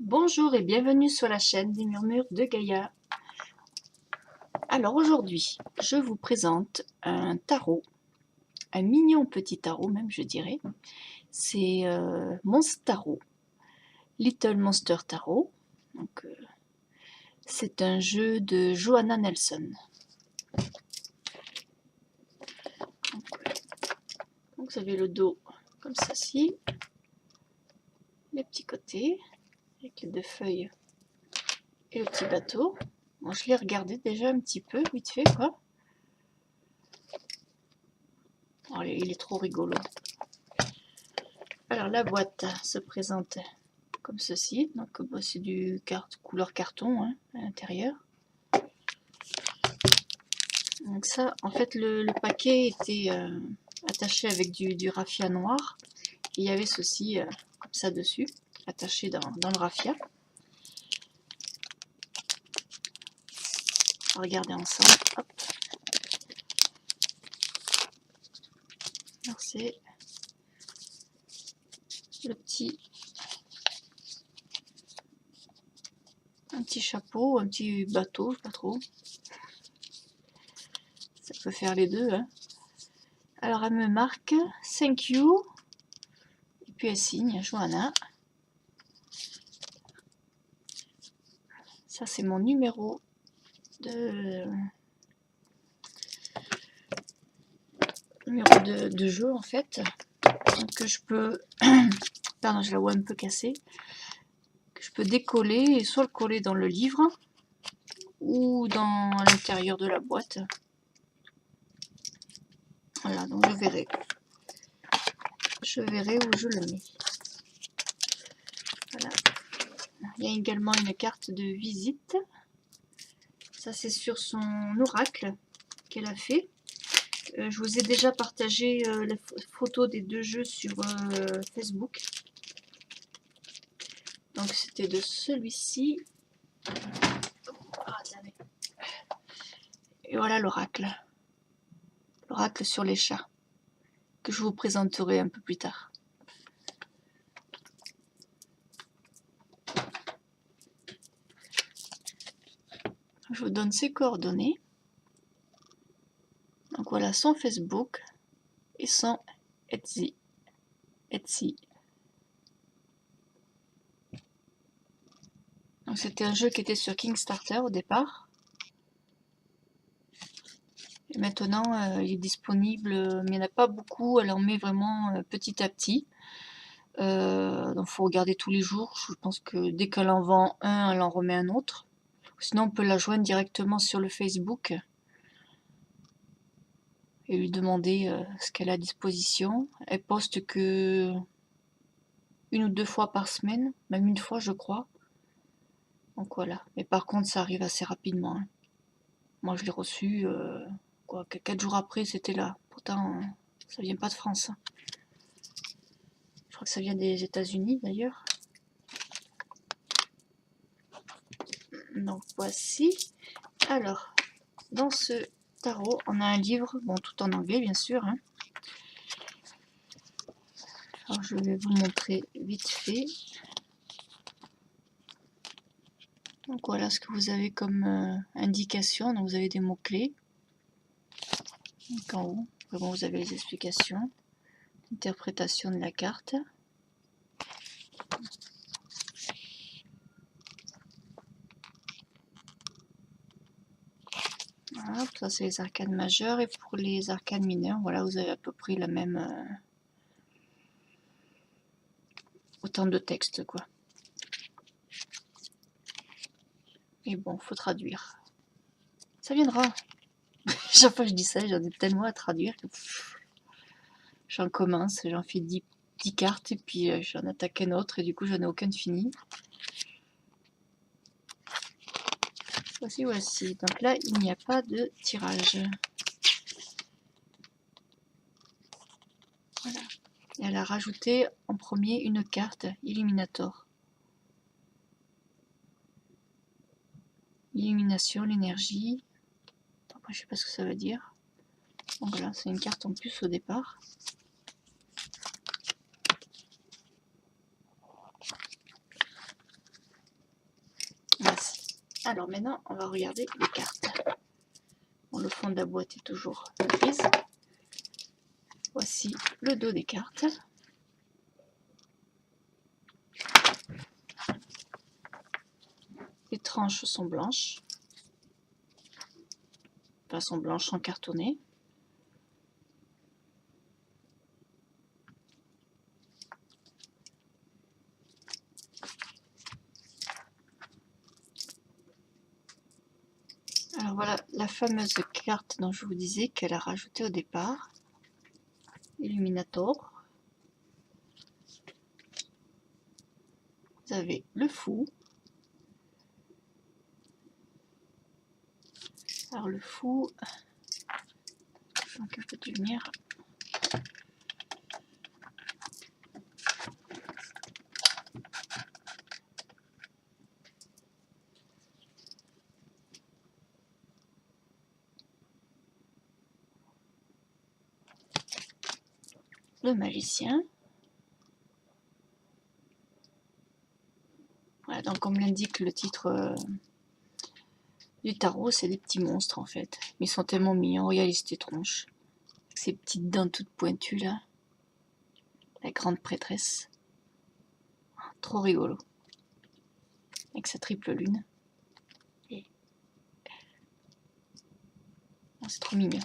Bonjour et bienvenue sur la chaîne des Murmures de Gaïa. Alors aujourd'hui, je vous présente un tarot, un mignon petit tarot même je dirais. C'est Monster Tarot, Little Monster Tarot. Donc, c'est un jeu de Johanna Nelson. Donc, vous avez le dos comme ceci, les petits côtés avec les deux feuilles et le petit bateau. Bon, je l'ai regardé déjà un petit peu, vite fait quoi. Oh, il est trop rigolo. Alors la boîte se présente comme ceci, donc c'est du couleur carton hein, à l'intérieur. Donc ça, en fait le paquet était attaché avec du raffia noir. Et il y avait ceci comme ça dessus, attaché dans le raffia. On va regarder ensemble. Hop. Alors c'est le un petit chapeau, un petit bateau, je sais pas trop. Ça peut faire les deux. Hein. Alors elle me marque thank you. Et puis elle signe Johanna. Ça c'est mon numéro de jeu en fait. Que je peux. Pardon, je la vois un peu cassée. Que je peux décoller et soit le coller dans le livre ou dans l'intérieur de la boîte. Voilà, donc je verrai. Je verrai où je le mets. Voilà. Il y a également une carte de visite. Ça, c'est sur son oracle qu'elle a fait. Je vous ai déjà partagé la photo des deux jeux sur Facebook. Donc, c'était de celui-ci. Et voilà l'oracle. L'oracle sur les chats. Que je vous présenterai un peu plus tard. Je vous donne ses coordonnées. Donc voilà son Facebook et son Etsy. Donc c'était un jeu qui était sur Kickstarter au départ. Et maintenant il est disponible, mais il n'y en a pas beaucoup, elle en met vraiment petit à petit. Donc il faut regarder tous les jours. Je pense que dès qu'elle en vend un, elle en remet un autre. Sinon on peut la joindre directement sur le Facebook et lui demander ce qu'elle a à disposition. Elle poste que une ou deux fois par semaine, même une fois je crois. Donc voilà. Mais par contre ça arrive assez rapidement. Hein. Moi je l'ai reçu, 4 jours après c'était là. Pourtant ça vient pas de France. Hein. Je crois que ça vient des États-Unis d'ailleurs. Donc voici. Alors, dans ce tarot, on a un livre, bon tout en anglais bien sûr. Hein. Alors je vais vous montrer vite fait. Donc voilà ce que vous avez comme indication. Donc vous avez des mots-clés. Donc en haut, vraiment vous avez les explications. Interprétation de la carte. Voilà, ça c'est les arcanes majeures. Et pour les arcanes mineures, voilà, vous avez à peu près la même... autant de texte quoi. Et bon, faut traduire. Ça viendra. Chaque fois que je dis ça, j'en ai tellement à traduire que j'en commence, j'en fais 10 cartes et puis j'en attaque un autre et du coup j'en ai aucune finie. Voici. Donc là, il n'y a pas de tirage. Voilà. Et elle a rajouté en premier une carte Illuminator. L'illumination, l'énergie. Après, je sais pas ce que ça veut dire. Donc voilà, c'est une carte en plus au départ. Alors maintenant, on va regarder les cartes. Bon, le fond de la boîte est toujours grise. Voici le dos des cartes. Les tranches sont blanches. Enfin, sont blanches en cartonné. Alors voilà la fameuse carte dont je vous disais qu'elle a rajoutée au départ. Illuminator. Vous avez le fou. Alors le fou, je manque un peu de lumière. Le magicien. Voilà, donc comme l'indique le titre du tarot, c'est des petits monstres en fait. Mais ils sont tellement mignons, regardez ces tronches. Ces petites dents toutes pointues là. La grande prêtresse. Trop rigolo. Avec sa triple lune. Et... oh, c'est trop mignon.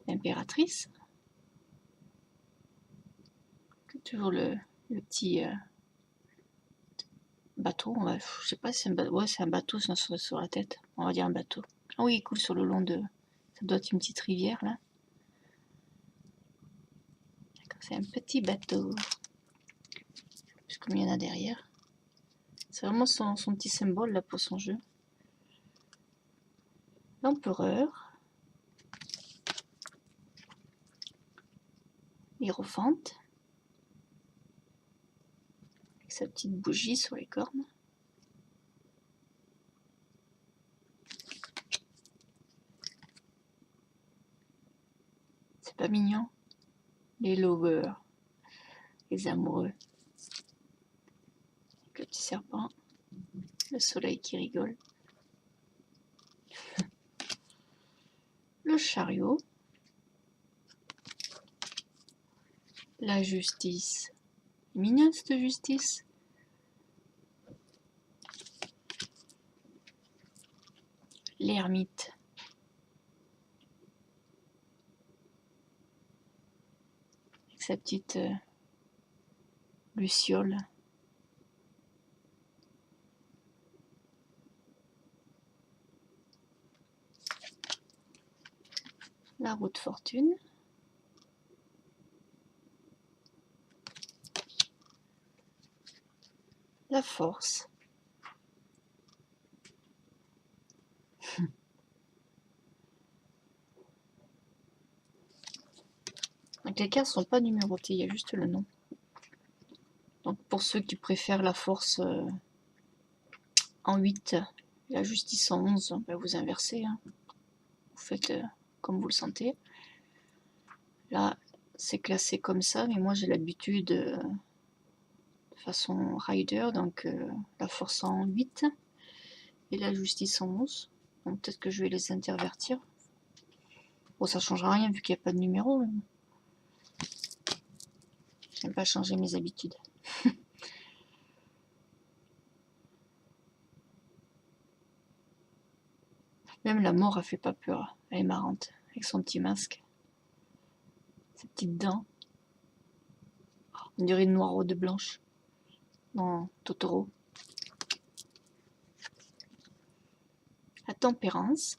L'impératrice. Toujours le petit bateau. Je sais pas si c'est un bateau. Ouais, c'est un bateau sur la tête. On va dire un bateau. Ah oui, il coule sur le long de... ça doit être une petite rivière là. C'est un petit bateau. Parce comme il y en a derrière. C'est vraiment son petit symbole là pour son jeu. L'empereur. L'hiérophante. Avec sa petite bougie sur les cornes. C'est pas mignon? Les lovers. Les amoureux. Avec le petit serpent. Le soleil qui rigole. Le chariot. La justice. Mignonne cette justice. L'ermite. Avec sa petite luciole. La roue de fortune. La force. Donc les cartes ne sont pas numérotées, il y a juste le nom. Donc pour ceux qui préfèrent la force en 8, la justice en 11, ben vous inversez. Hein. Vous faites comme vous le sentez. Là, c'est classé comme ça, mais moi j'ai l'habitude de façon rider, donc la force en 8 et la justice en 11. Donc peut-être que je vais les intervertir. Bon, ça changera rien vu qu'il n'y a pas de numéro. J'aime pas changer mes habitudes. Même la mort, elle fait pas peur. Elle est marrante, avec son petit masque. Ses petites dents. On dirait une noiraude blanche. Dans Totoro. La tempérance.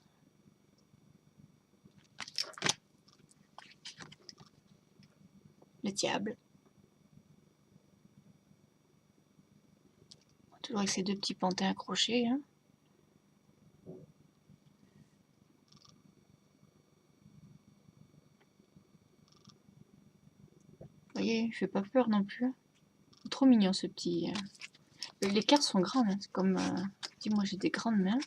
Le diable. Toujours avec ses deux petits pantins accrochés. Hein. Vous voyez, il fait pas peur non plus. Trop mignon ce petit. Les cartes sont grandes. Hein. Comme. Dis-moi, j'ai des grandes mains.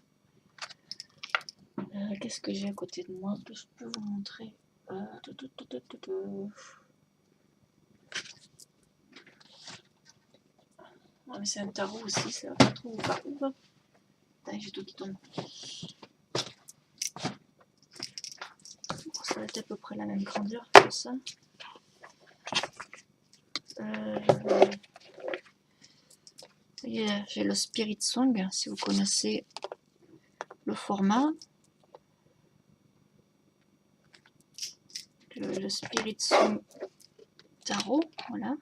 Qu'est-ce que j'ai à côté de moi que je peux vous montrer? Ouais, mais c'est un tarot aussi, ça va pas trop vous parler. Attends, j'ai tout qui tombe. Ça va être à peu près la même grandeur que ça. J'ai le Spirit Song, si vous connaissez le format. Le Spirit Song Tarot, voilà.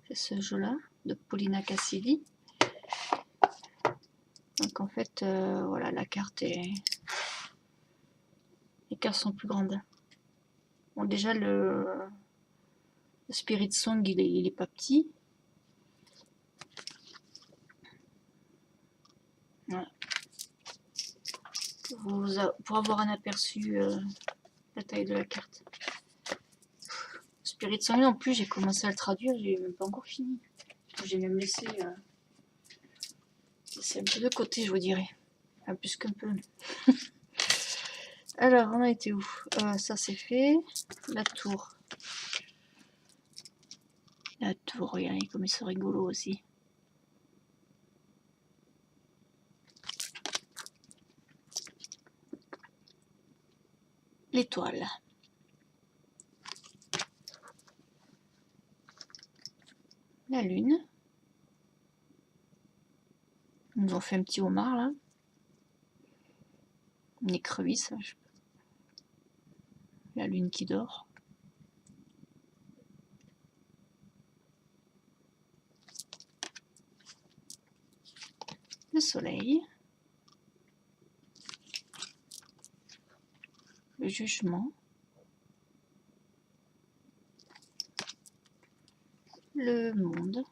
C'est ce jeu-là, de Paulina Cassidy. Donc en fait, voilà, la carte est... Les cartes sont plus grandes. Bon, déjà, le Spirit Song, il est pas petit. Voilà. Pour avoir un aperçu la taille de la carte. Spirit Song non plus, j'ai commencé à le traduire, j'ai même pas encore fini. J'ai même laissé un peu de côté, je vous dirais. Enfin, plus qu'un peu. Alors, on a été où? Ça c'est fait. La tour. La tour, regardez comme ils sont rigolos aussi. L'étoile. La lune. Ils nous ont fait un petit homard là. Une écrevisse. La lune qui dort. Le soleil. Le jugement. Le monde.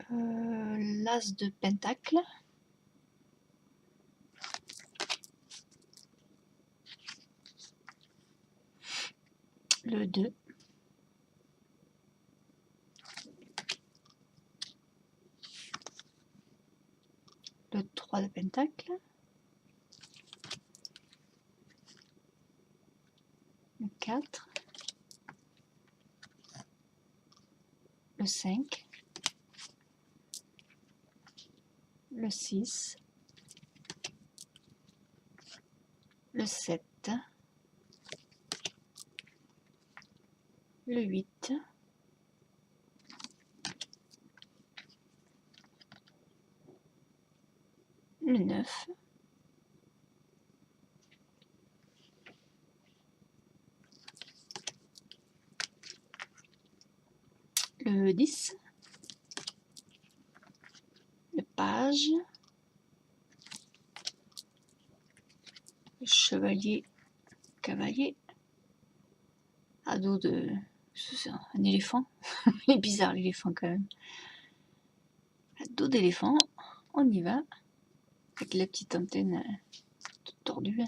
L'as de pentacle. Le 2. Le 3 de pentacle. Le 4. Le 5. Le 6. Le 7. Le 8. Le 9. Le 10. Le page. Le chevalier, cavalier. À dos de... C'est un éléphant. Il est bizarre l'éléphant quand même. À dos d'éléphant. On y va. Avec la petite antenne toute tordue.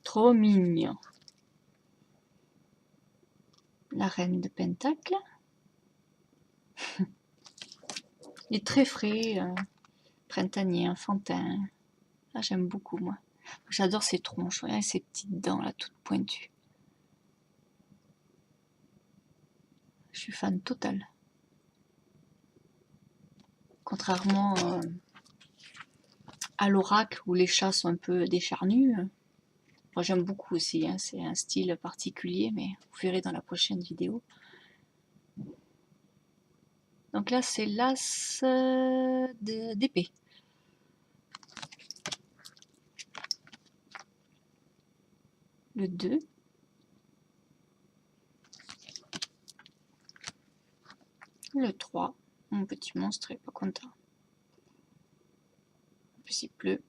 Trop mignon. La reine de pentacle. Il est très frais, printanier, enfantin. Ah, j'aime beaucoup moi. J'adore ces tronches, et ces petites dents là, toutes pointues. Je suis fan total. Contrairement à l'oracle où les chats sont un peu décharnus. Moi j'aime beaucoup aussi, hein, c'est un style particulier, mais vous verrez dans la prochaine vidéo. Donc là c'est l'as d'épée. Le 2. Le 3. Mon petit monstre est pas content. En plus il pleut.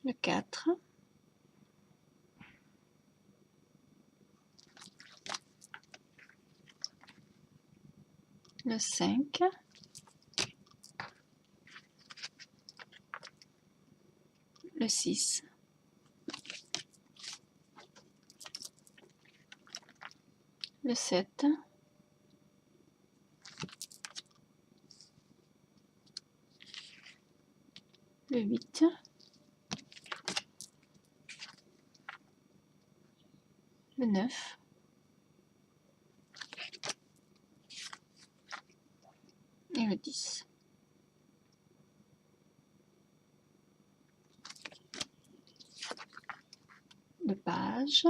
Le 4. Le 5. Le 6. Le 7. le 8, le 9, et le 10. Le page.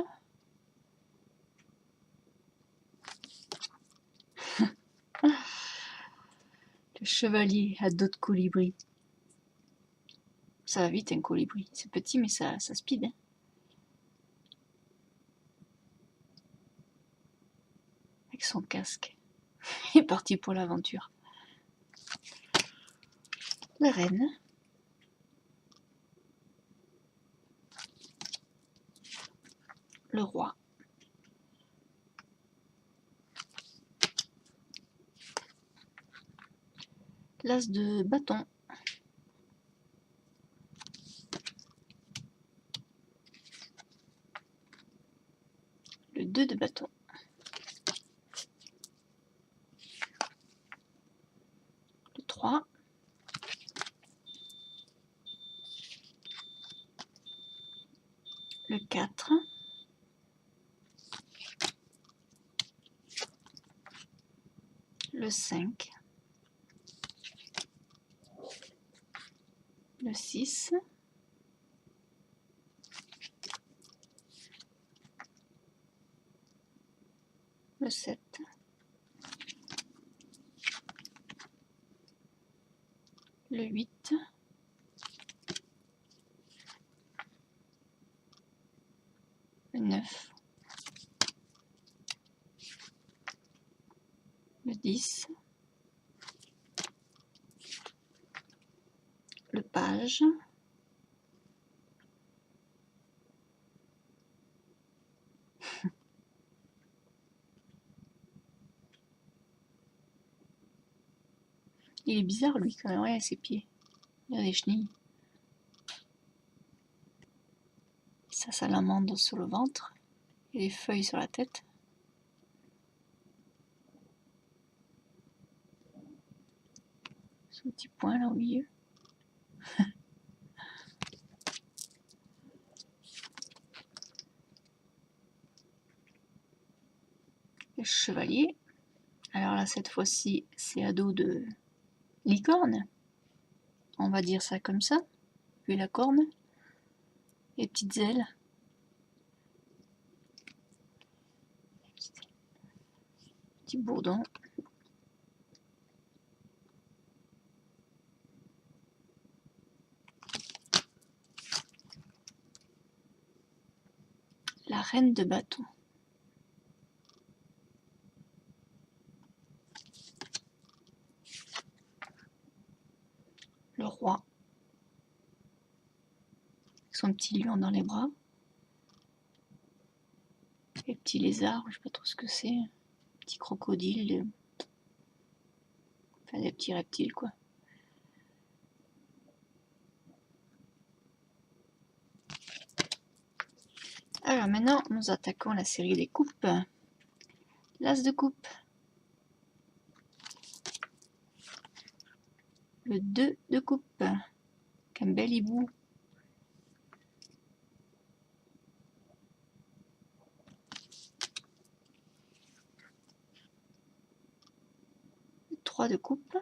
Le chevalier à dos de colibri. Ça va vite un colibri. C'est petit mais ça speed. Hein. Avec son casque. Il est parti pour l'aventure. La reine. Le roi. L'as de bâton. Le 2 de bâton. Le 3. Le 4. Le 5. Le 6. Le 7. Le 8. Le 9. Le 10. Le page. Il est bizarre lui quand même, ouais, ses pieds. Il a des chenilles. Sa salamandre sur le ventre. Et les feuilles sur la tête. Ce petit point là au milieu. Le chevalier. Alors là, cette fois-ci, c'est à dos de licorne. On va dire ça comme ça. Puis la corne. Les petites ailes. Petit bourdon. La reine de bâton. Le roi. Son petit lion dans les bras. Les petits lézards, je sais pas trop ce que c'est. Petit crocodile. Enfin des petits reptiles quoi. Alors maintenant, nous attaquons la série des coupes. L'as de coupe. Le 2 de coupe. Qu'un bel hibou. Le 3 de coupe.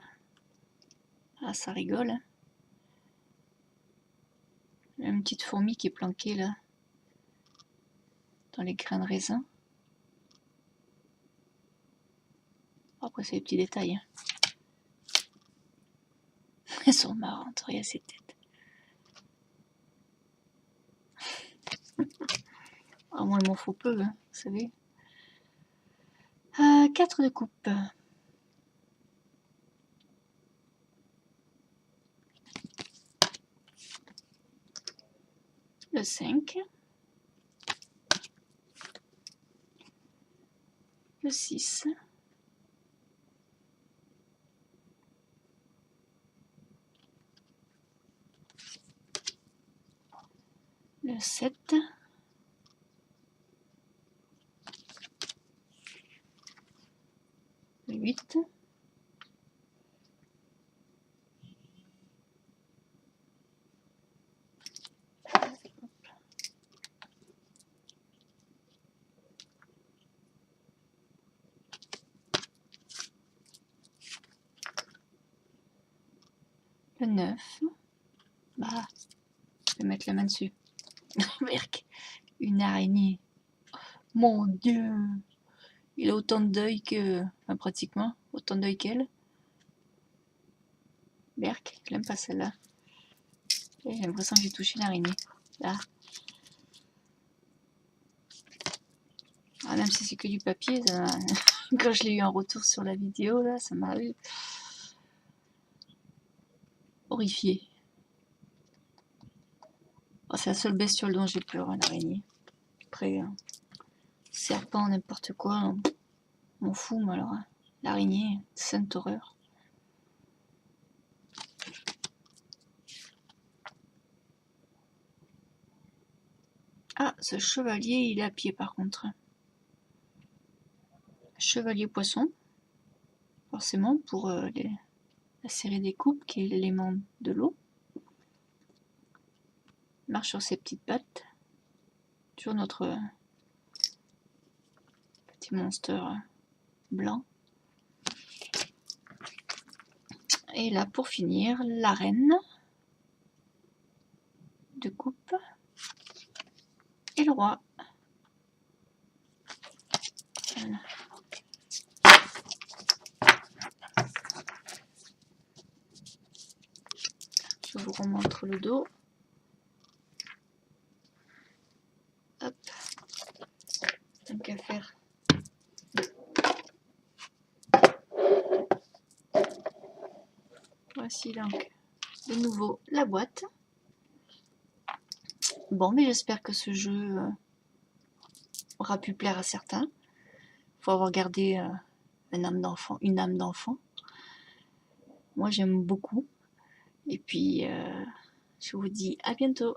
Ah, ça rigole. Il y a une petite fourmi qui est planquée là. Dans les grains de raisin. Après, c'est des petits détails. Hein. Elles sont marrantes, regarde ces têtes. Ah, moi, il m'en faut peu, hein, vous savez. 4 de coupe. Le 5. Le 6. Le 7. Le 8. 9. Bah, je vais mettre la main dessus. Merc, une araignée. Mon Dieu, il a autant d'œil que... Enfin, pratiquement, autant d'œil qu'elle. Berk, je l'aime pas celle-là. J'ai l'impression que j'ai touché l'araignée. Là. Ah, même si c'est que du papier, ça quand je l'ai eu en retour sur la vidéo, là, ça m'a horrifié. Oh, c'est la seule bestiole dont j'ai peur, l'araignée. Après, serpent, n'importe quoi, m'en fous, mais alors, l'araignée, sainte horreur. Ah, ce chevalier, il est à pied par contre. Chevalier poisson, forcément pour la série des coupes, qui est l'élément de l'eau. Marche sur ses petites pattes. Toujours notre petit monstre blanc. Et là, pour finir, la reine de coupe et le roi. Voilà. Je vous remontre le dos. Hop. Tant qu'à faire. Voici donc de nouveau la boîte. Bon, mais j'espère que ce jeu aura pu plaire à certains. Il faut avoir gardé une âme d'enfant. Moi, j'aime beaucoup. Et puis, je vous dis à bientôt.